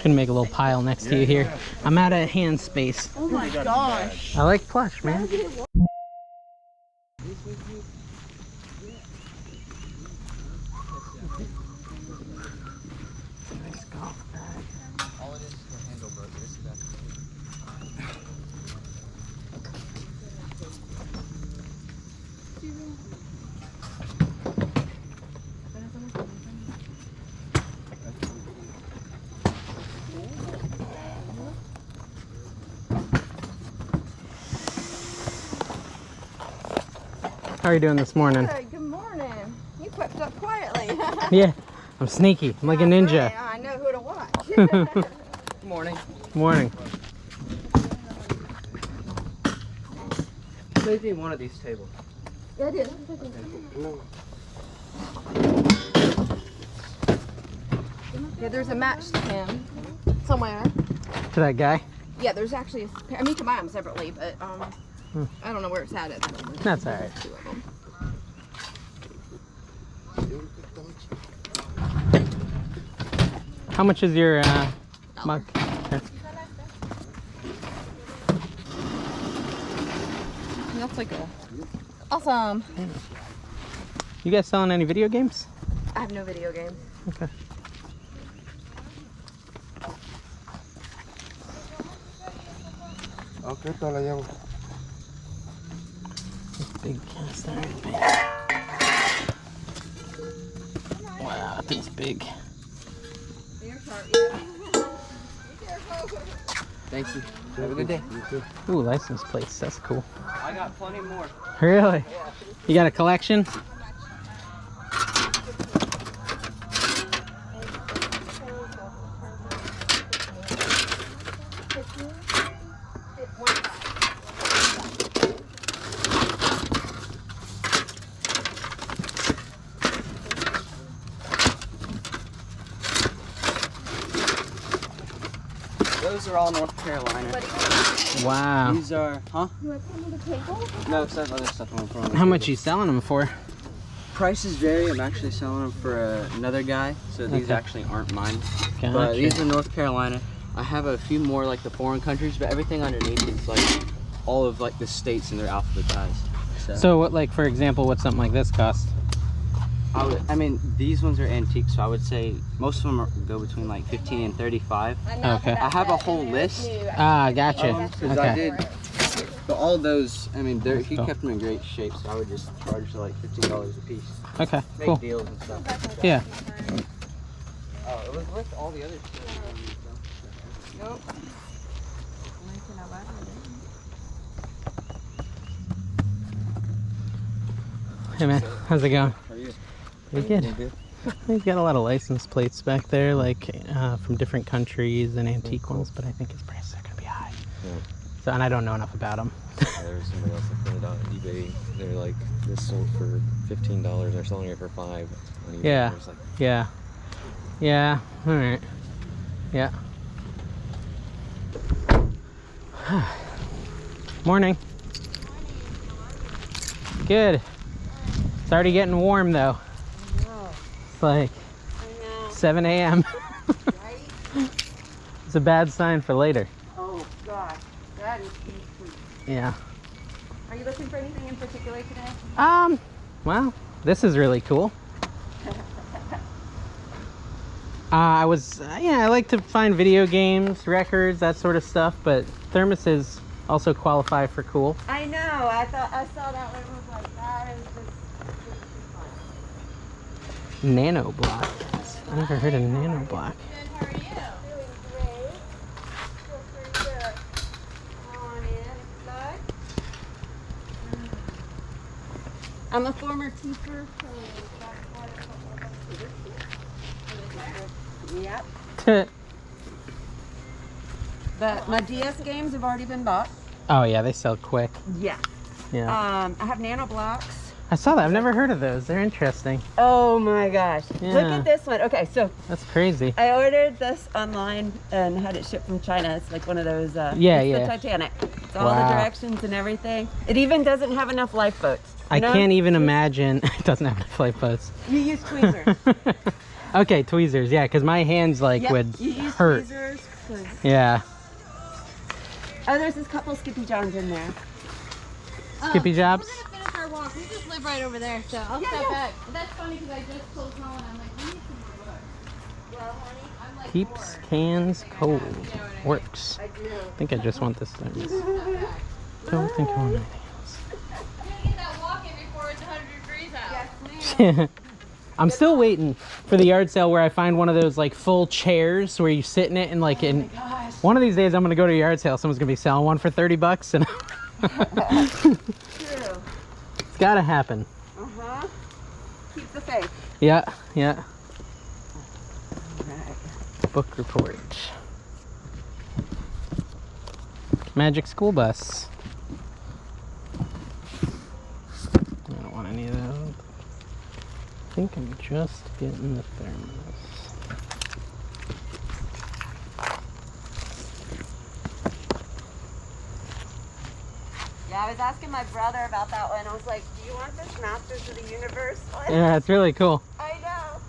Gonna make a little pile next to you here. I'm out of hand space. Oh my gosh. I like plush, man. Nice golf bag. All it is the handle broke. This is that. How are you doing this morning? Good morning. You crept up quietly. Yeah, I'm sneaky. I'm like a ninja. I know who to watch. Good morning. Morning. Maybe one of these tables. Yeah, it is. Yeah, there's a match to him somewhere. To that guy? Yeah, there's actually a pair. I mean, you can buy them separately, but I don't know where it's at the moment. That's all right. Two of them. How much is your mug? Okay. That's like a awesome. You guys selling any video games? I have no video games. Okay. Okay, te la llevo. Big cast iron pan. Wow, that thing's big. Thank you. Have a good day. Ooh, license plates. That's cool. I got plenty more. Really? You got a collection? Those are all North Carolina. Wow. These are, huh? You want some on the table? No, it's that other stuff on the front. How much you selling them for? Prices vary. I'm actually selling them for another guy, so these Okay. actually aren't mine. Gotcha. But these are North Carolina. I have a few more like the foreign countries, but everything underneath is like all of like the states and they're alphabetized. So what, like for example, what something like this cost? I mean, these ones are antique, so I would say most of them go between like 15 and 35. Okay. I have a whole list. Ah, gotcha. Because I Okay. did, but all those, I mean, he cool. kept them in great shape, so I would just charge like $15 a piece. Okay, Make cool. deals and stuff. Yeah. Oh, it was with all the other stuff. Nope. Hey man, how's it going? How are you? Pretty good. We've got a lot of license plates back there, like from different countries and antique ones, but I think his prices are gonna be high. Yeah. So, and I don't know enough about them. There was somebody else that put it on eBay. They're like, this sold for $15. They're selling it for $5 on eBay. Yeah. I was like, Yeah. Yeah. All right. Yeah. Morning. Good. It's already getting warm though. It's like 7 a.m. It's a bad sign for later. Oh gosh, that is deep. Yeah. Are you looking for anything in particular today? Well, this is really cool. I like to find video games, records, that sort of stuff, but thermoses also qualify for cool. I know. I saw that one. Was like, that is just Nano block. I never heard of nano block. How are you? Doing great. Feel free to come on in if you'd like. I'm a former teacher, so yep. My DS games have already been bought. Oh yeah, they sell quick. Yeah. Yeah. I have nano blocks. I saw that. I've never heard of those. They're interesting. Oh my gosh. Look Yeah. at this one. Okay, so That's crazy. I ordered this online and had it shipped from China. It's like one of those, Yeah, it's yeah. the Titanic. It's all Wow. the directions and everything. It even doesn't have enough lifeboats. I you know? can't even imagine. It doesn't have enough lifeboats. You use tweezers. Okay, tweezers. Yeah, because my hands like Yep, would you use hurt. tweezers, 'cause- Yeah. Oh, there's this couple Skippy Johns in there. Skippy jobs. We're gonna finish our walk. We just live right over there, so I'll step back. That's funny because I just told Colin, I'm like, we need some more books. Well, honey, I'm like, Keeps cans cold. Works. I do. I think I just want this thermos. step back. Don't think I want anything We're gonna get that walk in before it's 100 degrees out. Yes, ma'am. else. I'm still waiting for the yard sale where I find one of those like full chairs where you sit in it and like in one of these days I'm gonna go to a yard sale. Someone's gonna be selling one for 30 bucks and True. it's gotta happen. Uh-huh. Keep the faith. Yeah, yeah. Right. Book report. Magic school bus. I don't want any of those. I think I'm just getting the thermos. Yeah, I was asking my brother about that one. I was like, do you want this Masters of the Universe one? Yeah, it's really cool. I know.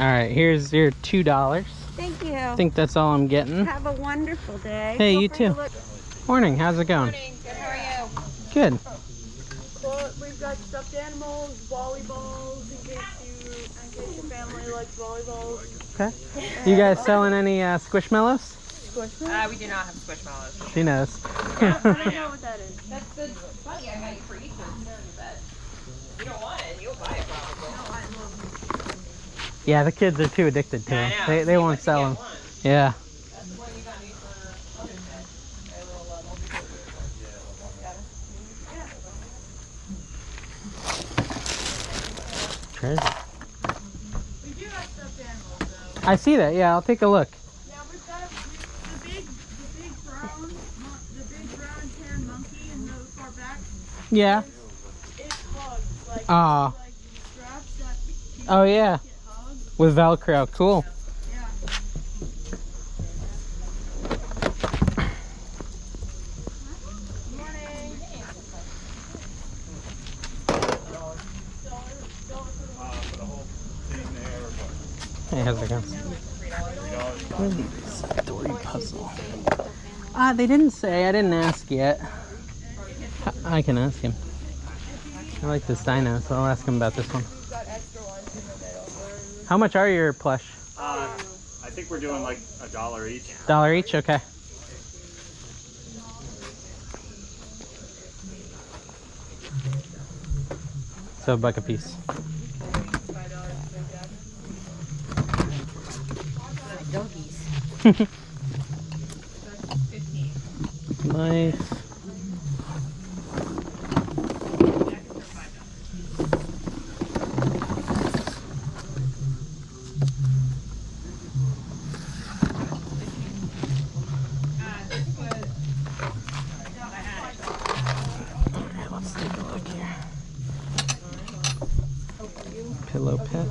All right, here's your $2. Thank you. I think that's all I'm getting. Have a wonderful day. Hey, Feel you free to too. look- Morning, how's it going? Morning. Good, how are you? Good. Well, we've got stuffed animals, volleyballs, in case your family likes volleyballs. Okay. You guys selling any squishmallows? Squishmallows? We do not have squishmallows. She knows. I don't know what that is. That's the funny I got you for Easter. It's there in your bed. You don't want it. You'll buy it probably. Yeah, the kids are too addicted to them. They won't sell them. Yeah. That's what you got me for Mother's Day. A little Treasure. We do have stuffed animals, though. I see that. Yeah, I'll take a look. Yeah, we've got the big brown tan monkey in the far back. Yeah. It hugs, like, Ah. like straps that keep Oh yeah. it hugs. With Velcro. Cool. Yeah. Morning. Hey, how's it going? Story puzzle. They didn't say. I didn't ask yet. I can ask him. I like this dino, so I'll ask him about this one. How much are your plush? I think we're doing like $1 each. $1 each? Okay. So $1 a piece. Life. Alright, let's take a look here. Pillow pet.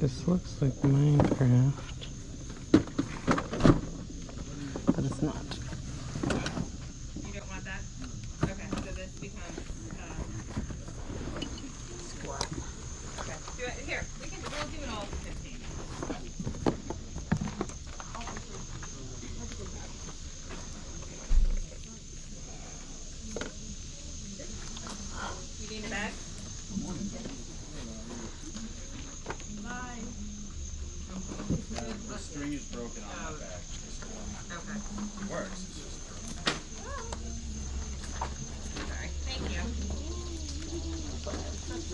This looks like Minecraft, but it's not. You don't want that? Okay, so this becomes squirrel. Okay. Do it here. We'll do it all for 15. You need a bag? The string is broken on my back. Okay. It works. It's just Sorry. Thank you.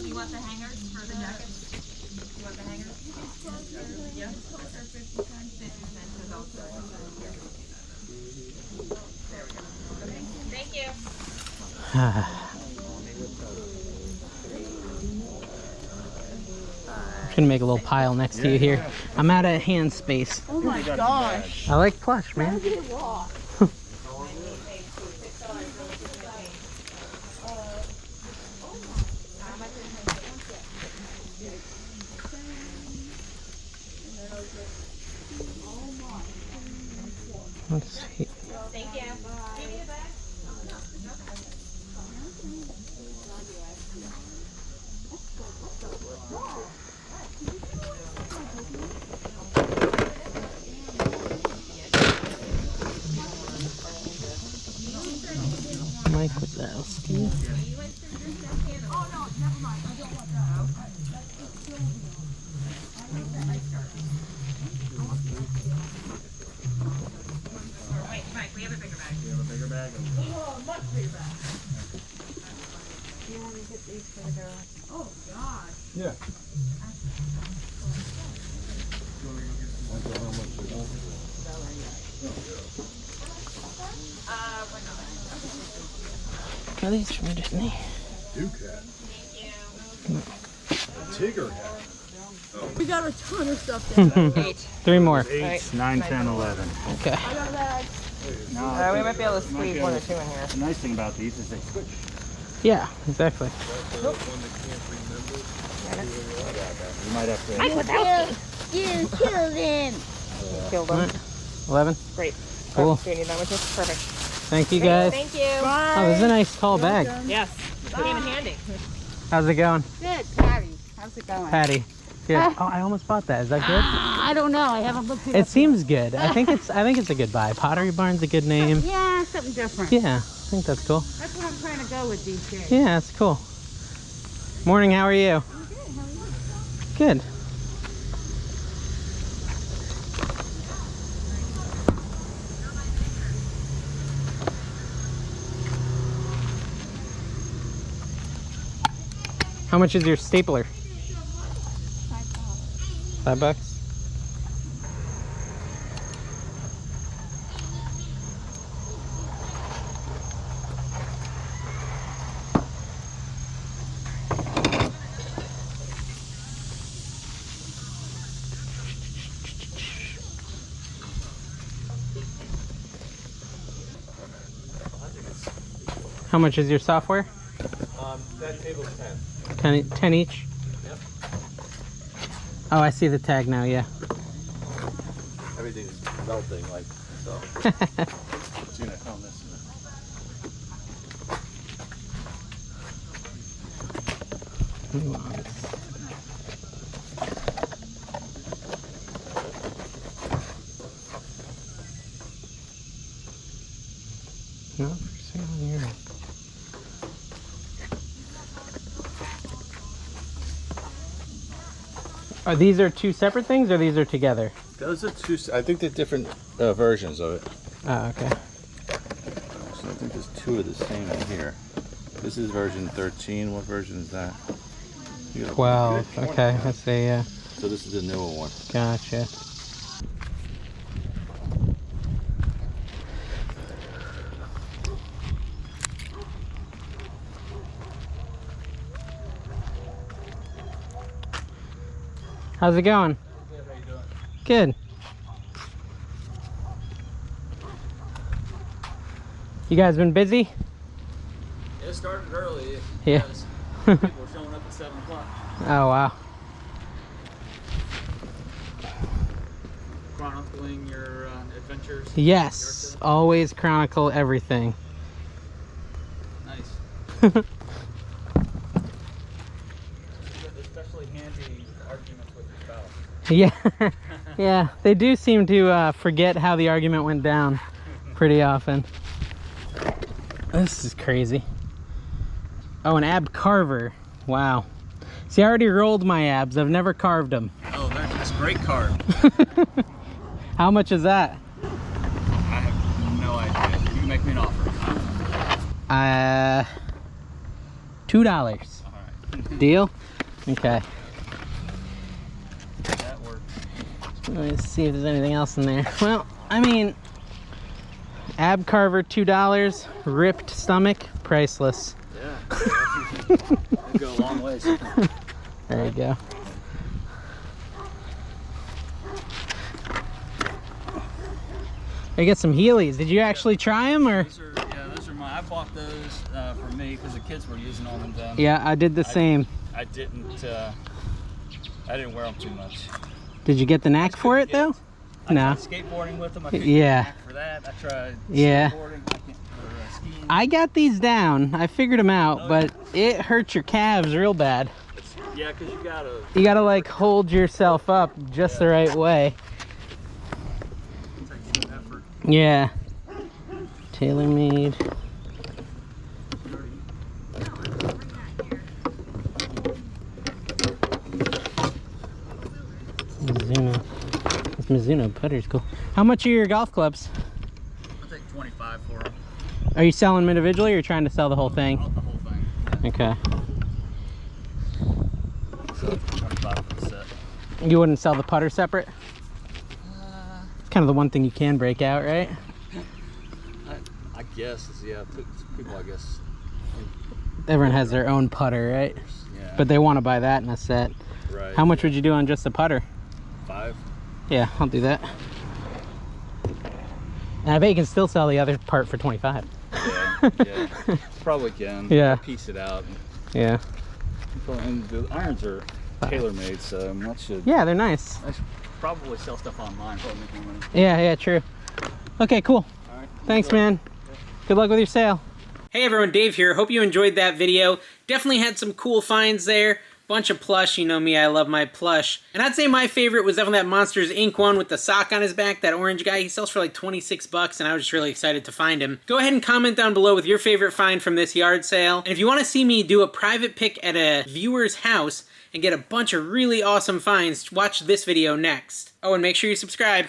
You want the hangers for the jackets? You want the hangers? Yeah. 50 cents is also. There we go. Okay. Thank you. Gonna make a little pile next to you here. I'm out of hand space. Oh my gosh. I like plush, man. Get lost. Let's see. Thank you. Mike Wazowski. Wait, Mike, we have a bigger bag. You have a bigger bag? Oh, much bigger bag. You want me to get these for the girls? Oh, God. Yeah. Are these from Disney? Duke hat. Tigger hat. We got a ton of stuff there. 3 more. 8, 9, 10, 11. Okay. I got a bag. Now, We might be able to squeeze one or two in here. the nice thing about these is they switch. Yeah, exactly. You might have to. You killed him. Killed him. 11. Great. Cool. Do you need that with you? Perfect. Thank you guys. Thank you. Oh, this is a nice tall bag. Yes. Came in handy. How's it going? Good, Patty. How's it going? Patty. Good. Oh, I almost bought that. Is that good? I don't know. I haven't looked It seems good. I think it's a good buy. Pottery Barn's a good name. Yeah, something different. Yeah, I think that's cool. That's what I'm trying to go with these days. Yeah, that's cool. Morning, how are you? Good. How much is your stapler? $5. How much is your software? That table's 10, 10. 10 each? Yep. Oh, I see the tag now, yeah. Everything's melting, like, so. It's gonna film this. No, for sale here. Are these are two separate things, or these are together? Those are two. I think they're different versions of it. Oh, okay. So I think there's two of the same in here. This is version 13. What version is that? You got a 12. good one. Okay, let's see. Yeah, So this is a newer one. gotcha. How's it going? Good. You guys been busy? It started early. Yeah. People were showing up at 7 o'clock. Oh, wow. Chronicling your adventures. Yes, always chronicle everything. Nice. Especially handy arguments with your spouse. Yeah, yeah, they do seem to forget how the argument went down pretty often. This is crazy. Oh, an ab carver. Wow. See, I already rolled my abs. I've never carved them. Oh, that's great card. How much is that? I have no idea. You can make me an offer. $2. All right. Deal? Okay. That works. Let's see if there's anything else in there. Well, I mean, ab carver, $2. Ripped stomach, priceless. Yeah. That'd go a long ways. There you go. I get some Heelys. Did you actually try them, or? Those are mine. I bought those for me because the kids were using all of them. Yeah, I did the same. I didn't wear them too much. Did you get the knack for it though? I No. tried skateboarding with them. I couldn't Yeah. get back for that. I tried Yeah. skateboarding. I can't, or, skiing. I got these down. I figured them out, but it hurts your calves real bad. Yeah, because You gotta like hold yourself up just the right way. take some effort. Yeah. TaylorMade. Mizuno. This Mizuno putter's cool. How much are your golf clubs? I'll take 25 for them. Are you selling them individually or are you trying to sell the whole thing? The whole thing. Okay. So 25 for the set. You wouldn't sell the putter separate? It's kind of the one thing you can break out, right? I guess, yeah, people, I guess. Everyone has their own putter, right? Yeah. But they want to buy that in a set. Right. How much would you do on just the putter? 5? Yeah, I'll do that. And I bet you can still sell the other part for 25. Yeah, probably can. Yeah. Piece it out. Yeah. And the irons are tailor-made, so that should. Yeah, they're nice. I should probably sell stuff online. Probably make more money. Yeah, true. Okay, cool. All right. Thanks, man. Good luck with your sale. Hey everyone, Dave here. Hope you enjoyed that video. Definitely had some cool finds there. Bunch of plush, you know me, I love my plush. And I'd say my favorite was definitely that Monsters Inc. one with the sock on his back, that orange guy. He sells for like 26 bucks and I was just really excited to find him. Go ahead and comment down below with your favorite find from this yard sale. And if you want to see me do a private pick at a viewer's house and get a bunch of really awesome finds, watch this video next. Oh, and make sure you subscribe.